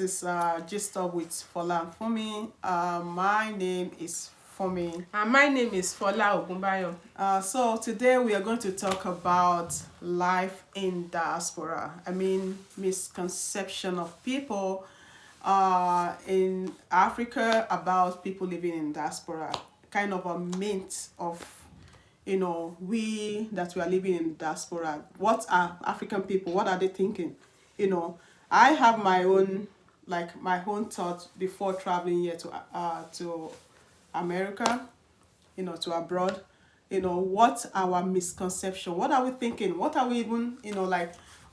This is Gist Up with Fola and Fumi. My name is Fumi. And my name is Fola Ogunbayo. So today we are going to talk about life in diaspora. I mean, misconception of people in Africa about people living in diaspora. Kind of a myth of, we that we are living in diaspora. What are African people? What are they thinking? I have my own thoughts before traveling here to America, to abroad. What our misconception? What are we thinking? What are we even,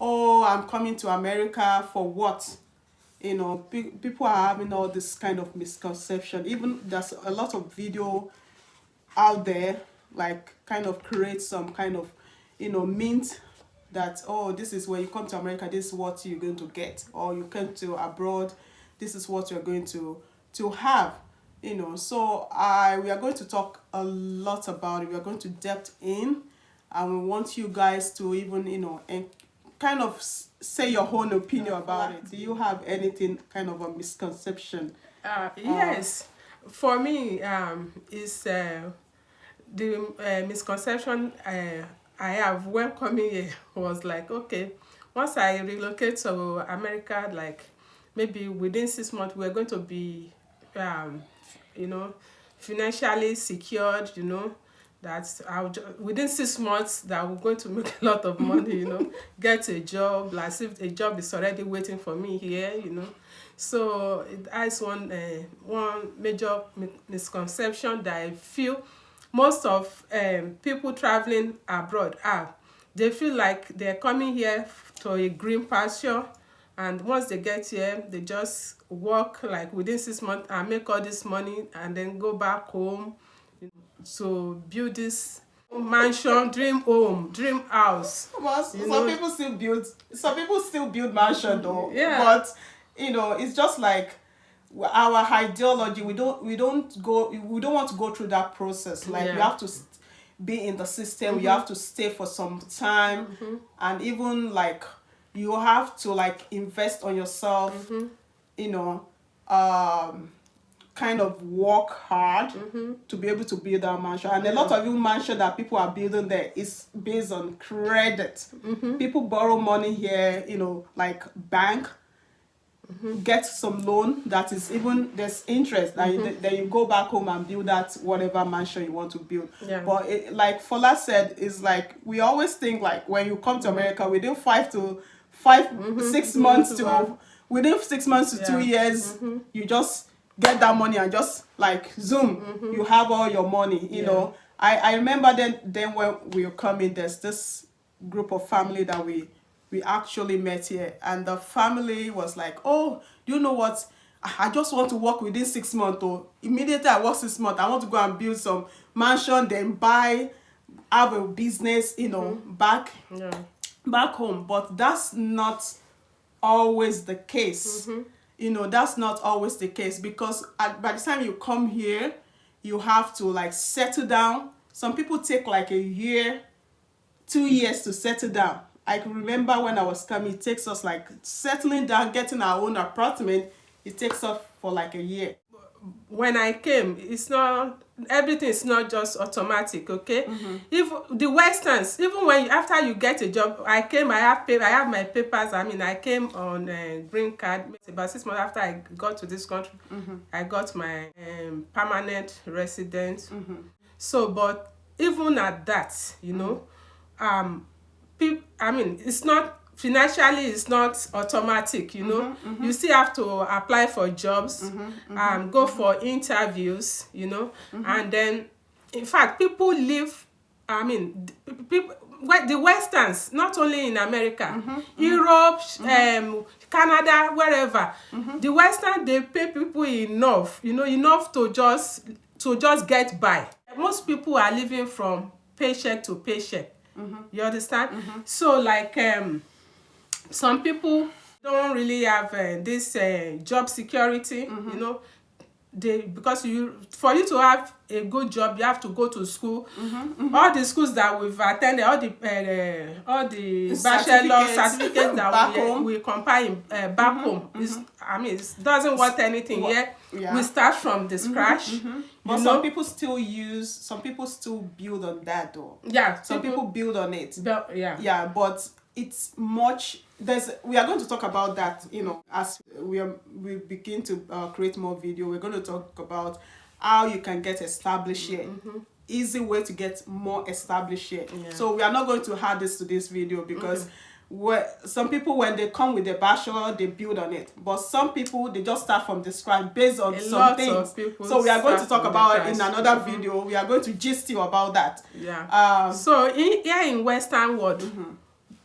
oh, I'm coming to America for what? People are having all this kind of misconception. Even there's a lot of video out there, like kind of create some kind of, mint that, oh, this is where you come to America, this is what you're going to get, or you come to abroad, this is what you're going to have. So we are going to talk a lot about it. We are going to depth in, and we want you guys to even and kind of say your own opinion about it. Do you have anything kind of a misconception? Yes, for me, is the misconception I have when coming here was like, okay, once I relocate to America, like maybe within 6 months, we're going to be, financially secured, that within 6 months that we're going to make a lot of money, get a job, like if a job is already waiting for me here, So that's one major misconception that I feel most of people traveling abroad are. They feel like they're coming here to a green pasture, and once they get here, they just work like within 6 months and make all this money and then go back home to build this mansion, dream home, dream house. Well, some people still build mansion though. Yeah. But it's just like our ideology. We don't want to go through that process. Like, you have to be in the system. You have to stay for some time, and even like you have to like invest on yourself. Kind of work hard to be able to build that mansion. And a lot of you mansion that people are building there is based on credit. People borrow money here, like bank, get some loan that is even, there's interest, and then you go back home and build that whatever mansion you want to build. But like Fola said, is like we always think like when you come to America within 6 months to within 6 months to 2 years, you just get that money and just like zoom, you have all your money. I remember then when we were coming, there's this group of family that we actually met here, and the family was like, oh, do you know what, I just want to work within 6 months, or immediately I work 6 months, I want to go and build some mansion, then have a business, back home. But that's not always the case. That's not always the case, because by the time you come here, you have to like settle down. Some people take like a year, 2 years to settle down. I can remember when I was coming, it takes us like settling down, getting our own apartment. It takes us for like a year. When I came, everything is not just automatic, okay? If the Westerns, even when after you get a job, I have my papers. I mean, I came on a green card about 6 months after I got to this country. I got my permanent residence. So, but even at that, it's not financially, it's not automatic. You still have to apply for jobs, go for interviews, and then in fact people live, the Westerns, not only in America, Europe, Canada, wherever, the Western, they pay people enough, enough to just get by. Most people are living from paycheck to paycheck. You understand? So like some people don't really have this job security. because for you to have a good job, you have to go to school. All the schools that we've attended, all the bachelor certificates that we compile in back home, it doesn't want anything here. Yeah. We start from the scratch. But some people still build on that though. Yeah, some people build on it. Yeah, but it's much. We are going to talk about that, as we begin to create more video. We're going to talk about how you can get established here. Easy way to get more established here. Yeah. So we are not going to add this to this video because some people, when they come with a bachelor, they build on it. But some people, they just start from the scratch based on some things. So we are going to talk about it in another video. We are going to gist you about that. Yeah. So here in Western world,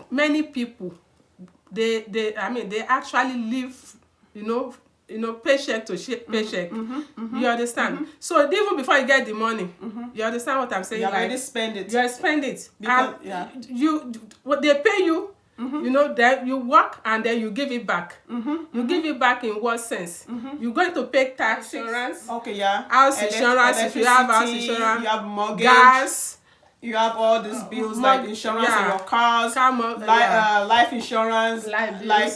many people, they actually live, paycheck to paycheck. You understand? So even before you get the money, you understand what I'm saying? You already spend it. You spend it. Because, what they pay you, then you work and then you give it back. You give it back in what sense? You're going to pay tax, insurance. Okay, yeah. House insurance, if you have house insurance. You have mortgage. Gas. You have all these bills like insurance in your cars, life insurance,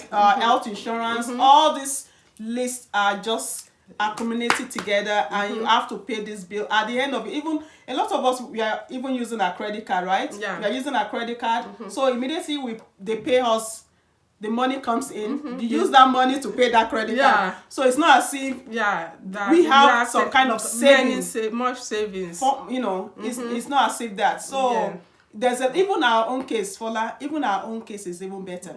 health insurance. All these lists are just accumulated together, and you have to pay this bill at the end of it. Even a lot of us, we are even using our credit card, right? Yeah. We are using our credit card. So immediately they pay us. The money comes in. You use that money to pay that credit card. So it's not as if we have some kind of savings. Much savings. It's not as if that. So there's even our own case, Fola. Even our own case is even better.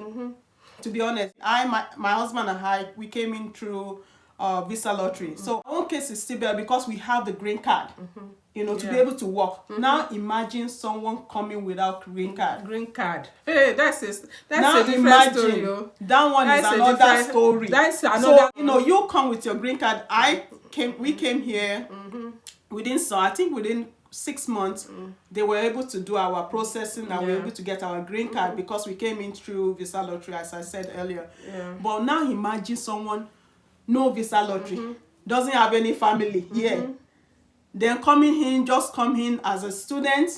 To be honest, my husband and I, we came in through visa lottery. So our own case is still better because we have the green card. To be able to work. Now imagine someone coming without green card. Green card. Hey, that's a different story. That one is another story. That's another. So you come with your green card. We came here within 6 months. They were able to do our processing and we were able to get our green card because we came in through visa lottery, as I said earlier. But now imagine someone no visa lottery, doesn't have any family here. Then come in as a student,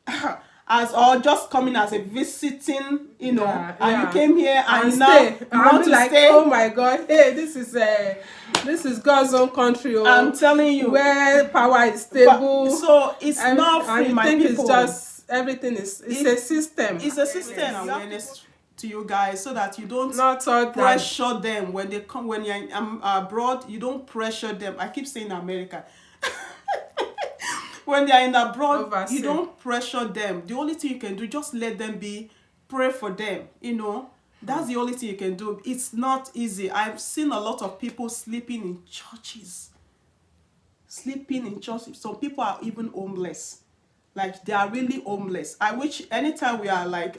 or just coming as a visiting, and you came here and now you want to stay. Oh my God! Hey, this is God's own country. I'm telling you, where power is stable. So it's not free, my people. It's just everything is. It's a system. It's a system. Awareness to you guys so that you don't pressure them when they come. When you're abroad, you don't pressure them. I keep saying America. When they're in abroad, you don't pressure them. The only thing you can do, just let them be, pray for them. That's the only thing you can do. It's not easy. I've seen a lot of people sleeping in churches. Some people are even homeless. Like, they are really homeless. I wish anytime we are like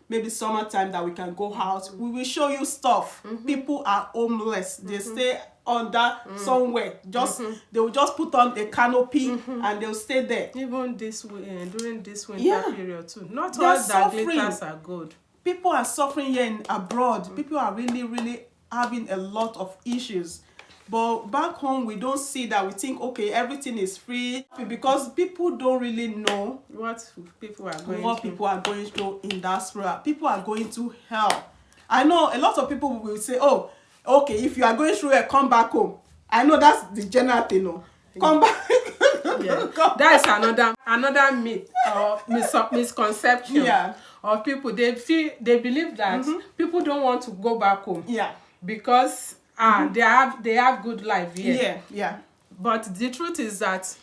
maybe summertime that we can go out, we will show you stuff. People are homeless. They stay under somewhere. They will just put on a canopy and they'll stay there. Even during this winter period too. Not all that glitters are good. People are suffering here abroad. People are really, really having a lot of issues. But back home, we don't see that. We think, okay, everything is free, because people don't really know what people are going through in diaspora. People are going to hell. I know a lot of people will say, oh, okay, if you are going through it, come back home. I know that's the general thing. No, come back. That's another myth or misconception of people. They believe that people don't want to go back home. Because they have good life here. But the truth is that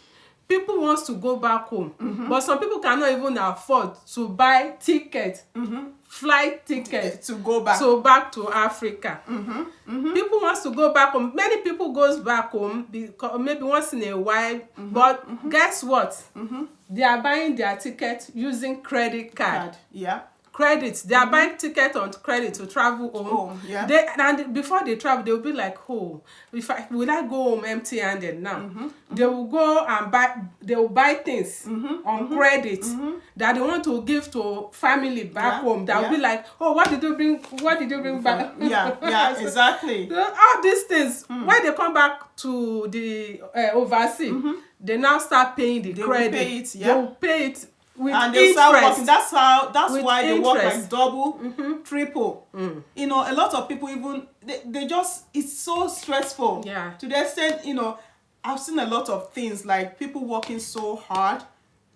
people wants to go back home, but some people cannot even afford to buy ticket, flight ticket to go back to Africa. People wants to go back home. Many people goes back home because maybe once in a while, but guess what? They are buying their ticket using credit card. credit. They are buying ticket on credit to travel home. And before they travel, they will be like, oh, will I go home empty-handed now? They will go and buy things on credit that they want to give to family back home. That will be like, oh, what did you bring back? Exactly. All these things, when they come back to the overseas, they now start paying the credit. They will pay it with and they start interest. working. That's why they work like double, triple. You know, a lot of people even they just, it's so stressful. To the extent, you know, I've seen a lot of things like people working so hard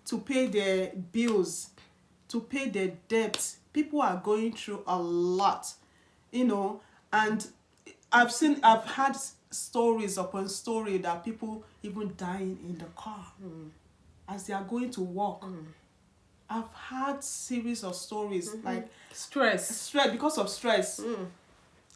to pay their bills, to pay their debts. People are going through a lot, you know, and I've had stories upon story that people even dying in the car as they are going to work. I've had series of stories like stress because of stress.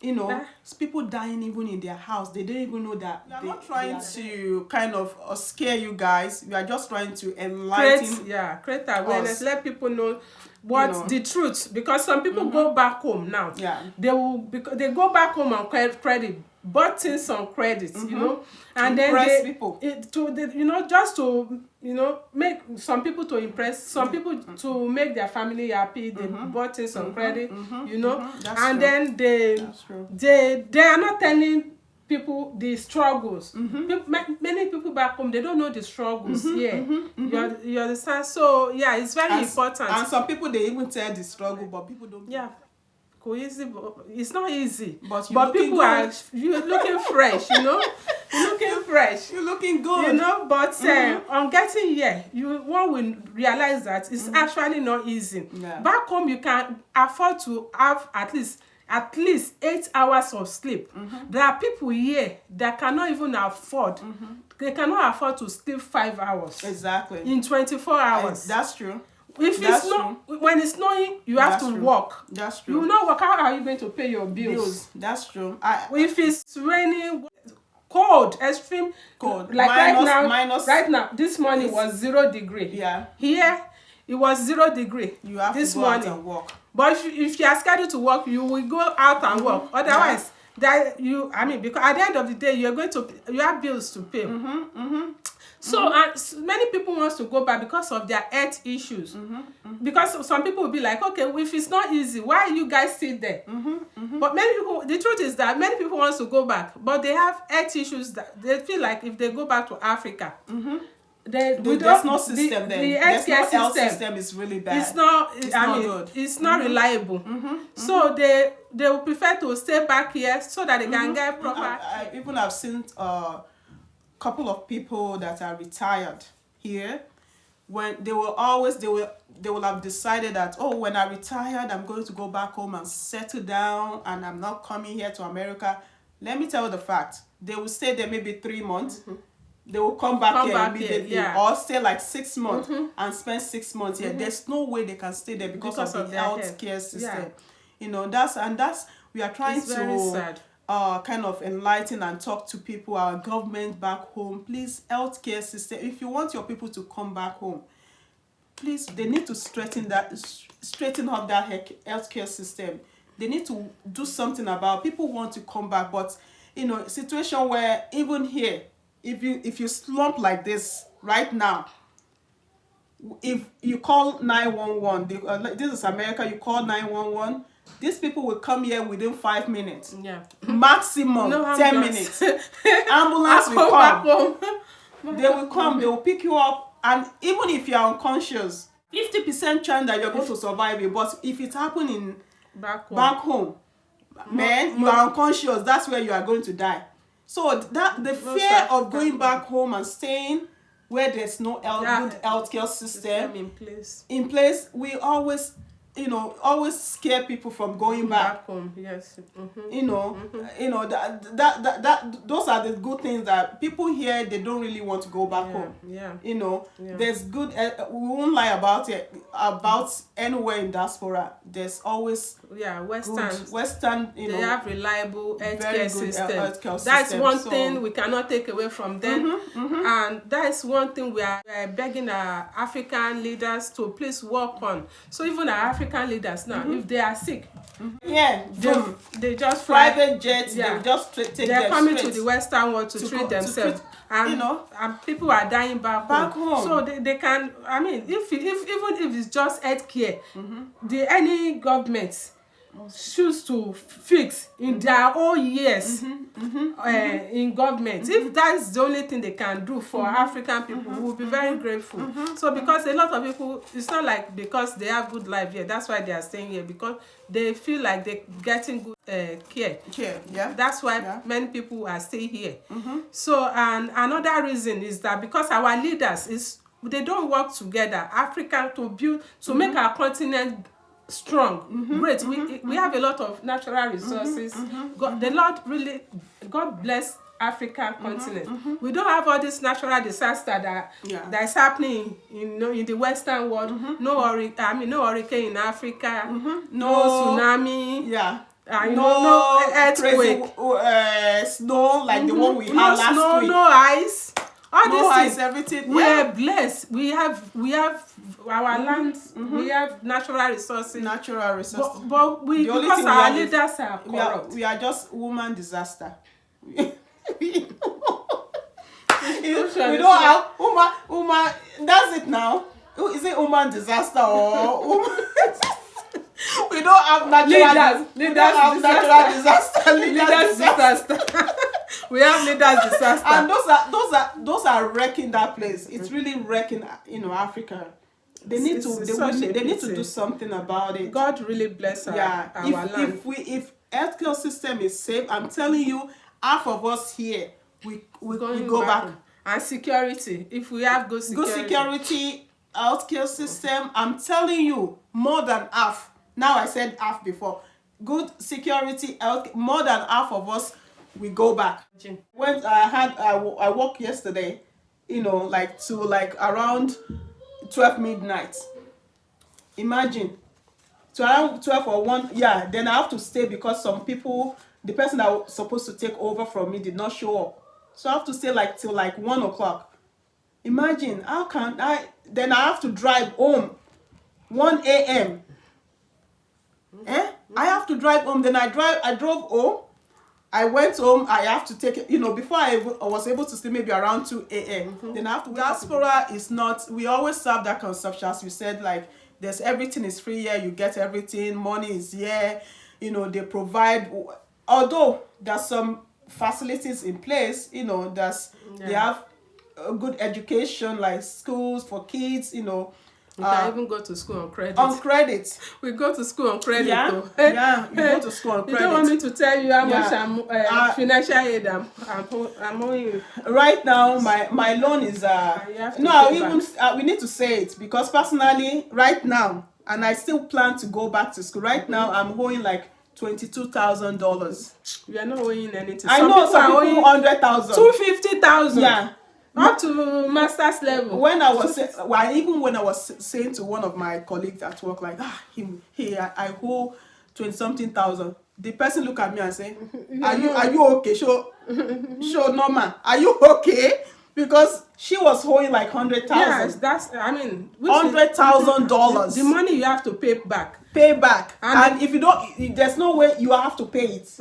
You know, people dying even in their house. They don't even know that. We are not trying to kind of scare you guys. We are just trying to enlighten. Create awareness. Let people know what the truth. Because some people go back home now. They go back home on credit, bought things on credit, you know, and then people. Just to make some people to impress, some people to make their family happy. They bought things on credit, and then they are not telling people the struggles. Many people back home, they don't know the struggles. You understand? So it's very important. And some people, they even tell the struggle, but people don't. Easy, but it's not easy. But people are looking fresh, You're looking fresh. You're looking good. But on getting here, one will realize that it's actually not easy. Back home, you can afford to have at least 8 hours of sleep. There are people here that cannot even afford. They cannot afford to sleep 5 hours. Exactly. In 24 hours. That's true. When it's snowing, you have to work. That's true. You will not work. How are you going to pay your bills? That's true. If it's raining, cold, extreme cold, like minus, right now, this morning was 0 degree. Here, it was 0 degree. You have this to go morning. out and work. But if you are scheduled to work, you will go out and work. Otherwise, because at the end of the day, you have bills to pay. So many people want to go back because of their health issues. Because some people will be like, okay, if it's not easy, why are you guys still there? But many people, the truth is that many people want to go back, but they have health issues that they feel like if they go back to Africa, there's no system there. The health system is really bad. It's not good. It's not reliable. So they will prefer to stay back here so that they can get proper. I've seen couple of people that are retired here, when they will have decided that, oh, when I retired, I'm going to go back home and settle down, and I'm not coming here to America. Let me tell you the fact. They will stay there maybe 3 months. They will come back here immediately, or stay like 6 months and spend 6 months here. There's no way they can stay there because of the healthcare system. That's we are trying to kind of enlighten and talk to people, our government back home. Please, healthcare system, if you want your people to come back home, please, they need to straighten up that healthcare system. They need to do something about. People want to come back, but situation where even here, if you slump like this right now, if you call 911, this is America, you call 911. These people will come here within 5 minutes. Maximum 10 minutes. Ambulance will come. They will come. They will pick you up. And even if you are unconscious, 50% chance that you're going to survive it. But if it happened back home, man, you are unconscious. That's where you are going to die. So the fear of going back home and staying where there's no good healthcare system in place, we always scare people from going back home. Yes. Those are the good things that people here, they don't really want to go back home. There's good. We won't lie about it. About anywhere in diaspora, there's always Western. They have reliable healthcare system. That's one thing we cannot take away from them, and that's one thing we are begging our African leaders to please work on. So even our African African leaders now, if they are sick, Yeah, they just fly. private jets, they just take They're them coming straight to the Western world to treat themselves. And, you know, and people are dying back home. So they can, I mean, if even if it's just health care, any government choose to fix in their own years in government, if that's the only thing they can do for African people, we will be very grateful. So because a lot of people, it's not like because they have good life here, that's why they are staying here, because they feel like they're getting good care. Yeah. That's why many people are staying here. So, and another reason is that because our leaders they don't work together, Africa, to build, to make our continent strong, great. We have a lot of natural resources. The Lord really, God bless African continent. We don't have all this natural disaster that is happening in the Western world. No hurricane in Africa. No tsunami. No earthquake. Snow like the one we had last week. No ice. All no these ice, things. everything. We are blessed. We have our lands. We have natural resources. But because our leaders are corrupt. We are just woman disaster. We don't have woman. That's it now. Is it woman disaster or woman? We don't have natural disaster. We have leaders disaster. And those are wrecking that place. It's really wrecking, Africa. They need to do something about it. God really bless our land. If healthcare system is safe, I'm telling you, half of us here we go back. And security. If we have good security, healthcare system, I'm telling you, more than half. Now I said half before. Good security, health, more than half of us we go back. When I worked yesterday, to around 12 midnight. Imagine. To around 12 or 1, then I have to stay because some people, the person that was supposed to take over from me did not show up. So I have to stay till 1 o'clock. Imagine, how can then I have to drive home 1 a.m. I have to drive home. Then I drove home. I went home. I have to take it, before I was able to sleep maybe around 2 a.m. Then I have to. Diaspora is not, we always serve that conception, as you said, like there's everything is free here, you get everything, money is here, they provide, although there's some facilities in place, they have a good education, like schools for kids, You can even go to school on credit. On credit. We go to school on credit though. Yeah, you go to school on credit. You don't want me to tell you how much financial aid I'm owing you. Right now, my loan is we need to say it, because personally, right now, and I still plan to go back to school. Right now, I'm owing like $22,000. We are not owing anything. I know some people 100,000. 250,000. Yeah. Up to master's level. When I was saying to one of my colleagues at work, like, I owe 20-something thousand. The person look at me and say, "Are you okay? Show Norma, are you okay?" Because she was owing like 100,000. Yes, that's $100,000. The money you have to pay back. And if you don't, there's no way you have to pay it.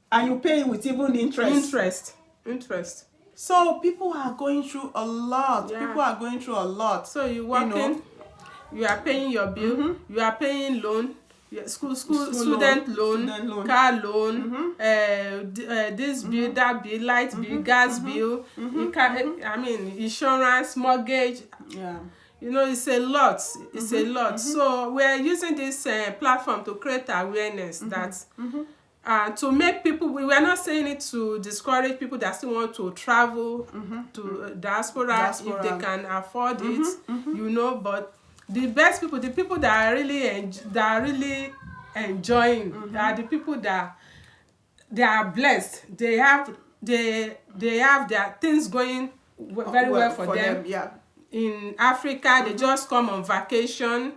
And you pay it with even interest. So people are going through a lot. So you're working, you are paying your bill, you are paying loan, student loan, car loan, this bill, that bill, light bill, gas bill, insurance, mortgage. Yeah. It's a lot. So we're using this platform to create awareness that to make people, we are not saying it to discourage people that still want to travel to diaspora if they can afford it, but the best people, the people that are really enjoying, are the people that they are blessed. They have their things going very well for them. Yeah. In Africa, they just come on vacation,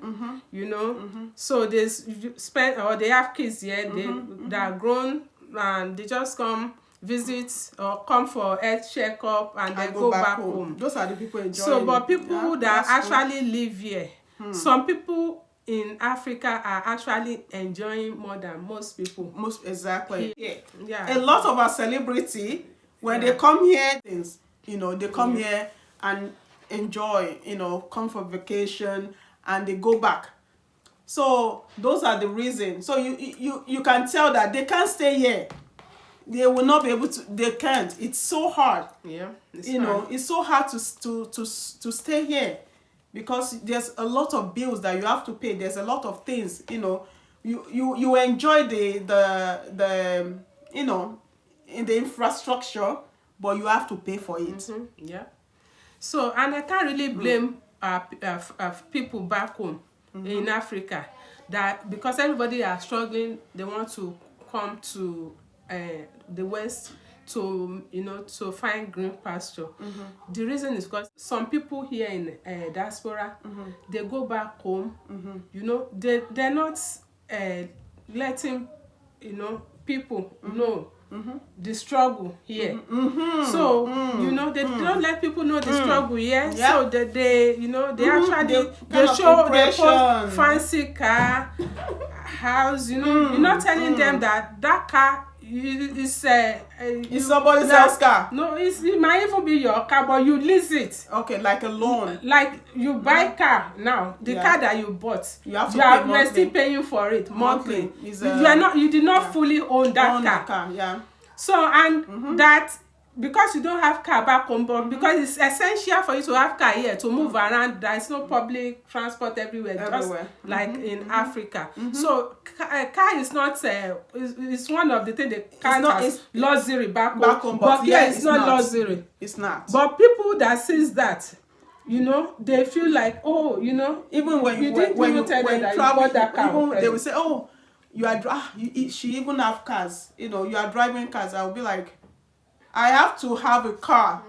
so they spend, or they have kids here, they are grown, and they just come visit or come for health checkup and then go back home. Those are the people enjoying. So, but people that actually live here, some people in Africa are actually enjoying more than most people. Most exactly. Yeah. A lot of our celebrity, when they come here, things, they come here and enjoy, come for vacation and they go back. So those are the reasons. So you can tell that they can't stay here. They will not be able to. They can't. It's so hard. Yeah. It's so hard to stay here, because there's a lot of bills that you have to pay. There's a lot of things. You enjoy the in the infrastructure, but you have to pay for it. Yeah. So, and I can't really blame people back home in Africa, that because everybody are struggling, they want to come to the West to to find green pasture. The reason is because some people here in diaspora, they go back home. They're not letting people know the struggle here. So they don't let people know the struggle here. Yeah. So that they actually they show they post fancy car, house. You're not telling them that car is somebody else's car. No, it might even be your car, but you lease it. Okay, like a loan. Like you buy car now, the car that you bought, you are still paying for it monthly. You did not fully own that car. Yeah. So and that, because you don't have car back home, but because it's essential for you to have car here to move around. There is no public transport everywhere. Just like in Africa. So car is not it's one of the things they count as luxury back home. But here it's not luxury. It's not. But people that sees that, they feel like, even when you travel, they will say, oh, she even have cars. You are driving cars. I'll be like, I have to have a car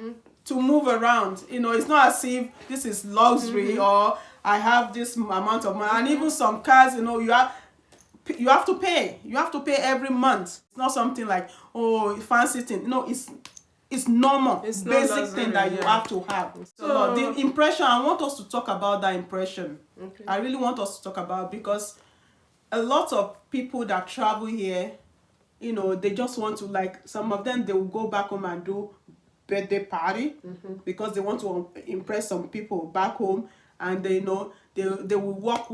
to move around. It's not as if this is luxury or I have this amount of money. And even some cars, you have to pay. You have to pay every month. It's not something like, oh, fancy thing. No, it's normal. It's basic thing that you have to have. So the impression, I want us to talk about that impression. Okay. I really want us to talk about, because a lot of people that travel here, they just want to, like, some of them, they will go back home and do birthday party because they want to impress some people back home, and they will work.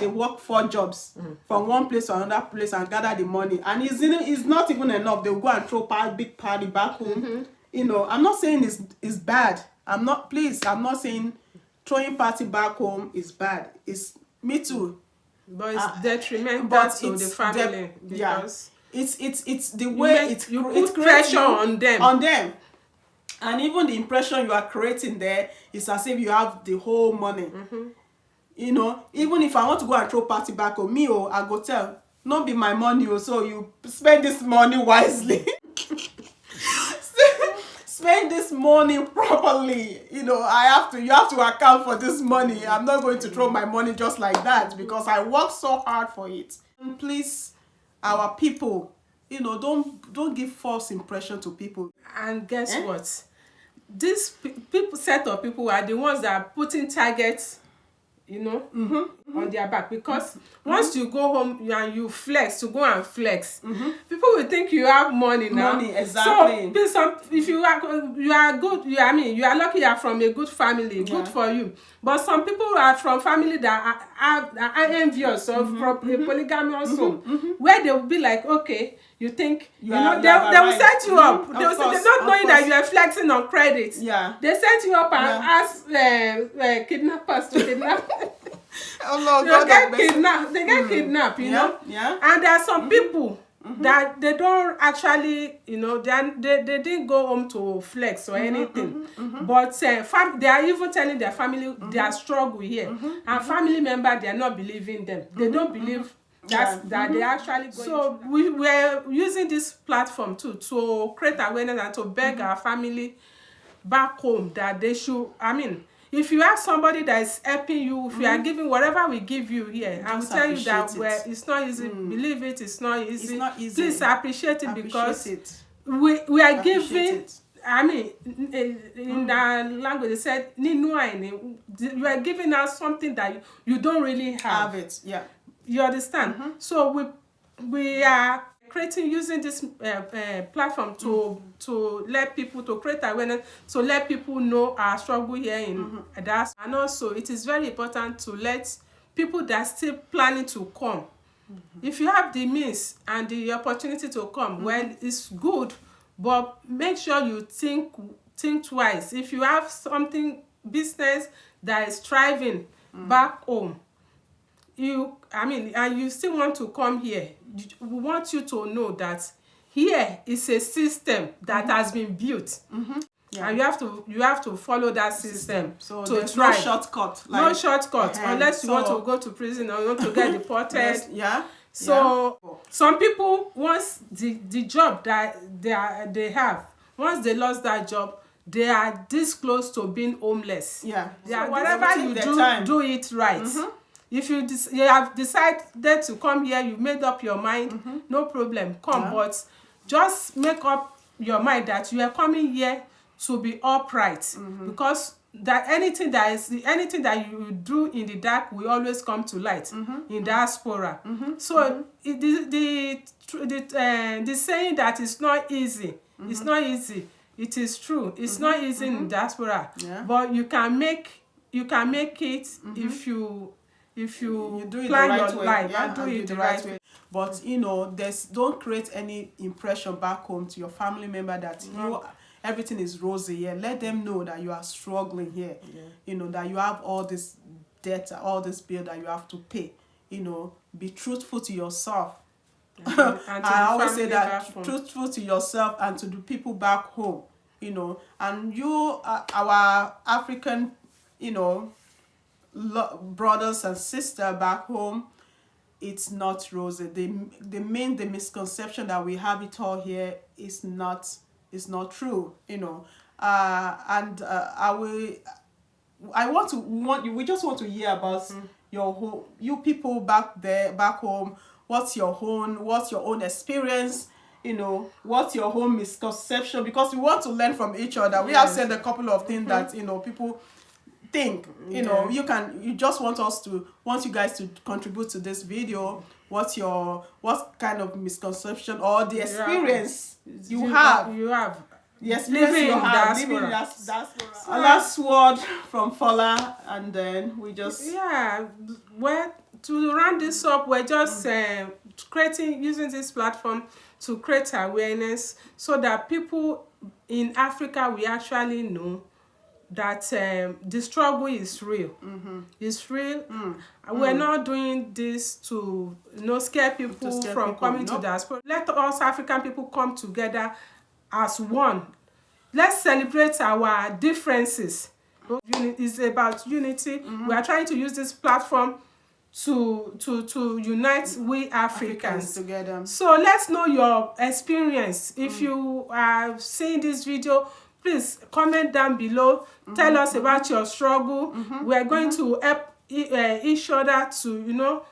They work 4 jobs from one place to another place and gather the money, and it's not even enough. They will go and throw big party back home. I'm not saying it's bad. I'm not saying throwing party back home is bad. It's me too. But it's detrimental to the family, because it's the way you put pressure on them. And even the impression you are creating there is as if you have the whole money. Even if I want to go and throw party back on me, I go tell, not be my money, so you spend this money wisely. Spend this money properly. You have to account for this money. I'm not going to throw my money just like that, because I work so hard for it. And please, our people, don't give false impression to people. And guess what? These set of people are the ones that are putting targets, on their back, because once you go home and you flex, to go and flex, people will think you have money now. Money, exactly. So if you are good, you are lucky you are from a good family, good for you. But some people are from family that are envious of from a polygamous home, where they will be like, okay, you think they will set you up. They will say, they're not knowing that you are flexing on credit. Yeah. They set you up and ask kidnappers to kidnap. Oh no, they get kidnapped, Yeah. And there are some people that they don't actually, they didn't go home to flex or anything. But they are even telling their family their struggle here. And family members, they are not believing them. They don't believe that they actually going. So we're using this platform too to create awareness and to beg our family back home that they should, if you have somebody that is helping you, if you are giving whatever we give you here, and we tell you that it's not easy, believe it, it's not easy. Please appreciate it, because we are giving I mean, in that language, they said, "Ninu aini." You are giving us something that you don't really have. Have it, yeah. You understand? So we are creating, using this platform to let people, to create awareness, to let people know our struggle here in that. And also, it is very important to let people that still planning to come, if you have the means and the opportunity to come, well, it's good, but make sure you think twice. If you have something, business that is thriving back home, and you still want to come here, we want you to know that here is a system that has been built. Yeah. And you have to follow that system. So to there's try. no shortcut. No shortcut, unless you want to go to prison or you want to get deported. Yeah. So some people, once the job that they have, once they lost that job, they are this close to being homeless. Yeah. So whatever you do it right. If you have decided to come here, you made up your mind, no problem, come. Yeah. But just make up your mind that you are coming here to be upright, because that anything that you do in the dark will always come to light in diaspora. So the saying that it's not easy, it's not easy. It is true. It's not easy in diaspora, but you can make it if you do it plan the right your way. life Yeah, and do it the right way. But don't create any impression back home to your family member that everything is rosy here. Let them know that you are struggling here. That you have all this debt, all this bill that you have to pay. Be truthful to yourself. And I always say that, truthful to yourself and to the people back home. And our African, brothers and sisters back home, it's not rosy. The misconception that we have it all here is not true. We just want to hear about you people back home. What's your own experience? What's your own misconception? Because we want to learn from each other. We have said a couple of things that people think. You just want you guys to contribute to this video. What kind of misconception or the experience you have? Yes, living in diaspora. Last word from Fola, and then we just well, to round this up, we're just using this platform to create awareness so that people in Africa will actually know that the struggle is real. It's real. We're not doing this to scare people from coming to diaspora. Let us African people come together as one. Let's celebrate our differences. It's about unity. We are trying to use this platform to unite we Africans together. So let's know your experience. If you are seeing this video, please comment down below. Tell us about your struggle. We are going to help each other to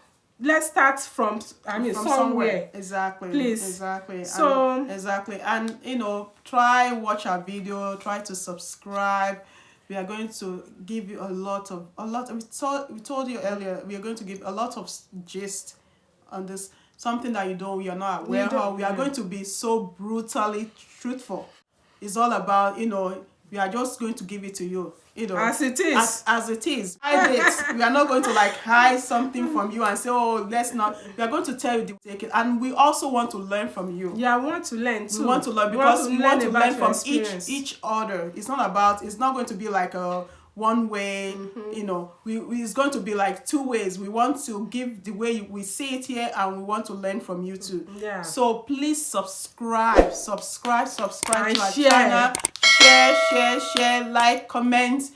let's start from somewhere. Exactly. Please. Exactly. So exactly. And try watch our video, try to subscribe. We are going to give you a lot of we told you earlier, we are going to give a lot of gist on this, something that you're not aware of. We are going to be so brutally truthful. It's all about, we are just going to give it to you. As it is. As it is. We are not going to hide something from you and say, let's not. We are going to tell you take it. And we also want to learn from you. Yeah, I want to learn too. We want to learn because we want to learn from each other. It's not going to be like a one way, it's going to be like two ways. We want to give the way we see it here, and we want to learn from you too. Yeah. So please subscribe to our channel. Share, like, comment,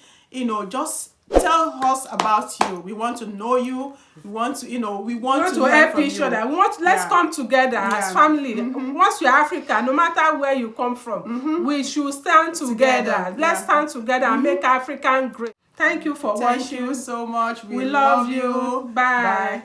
just tell us about you. We want to know you. We want to help each other. Let's come together as family. Once you're African, no matter where you come from, we should stand together. Let's stand together and make African great. Thank you for watching. Thank you so much. We love you. Bye.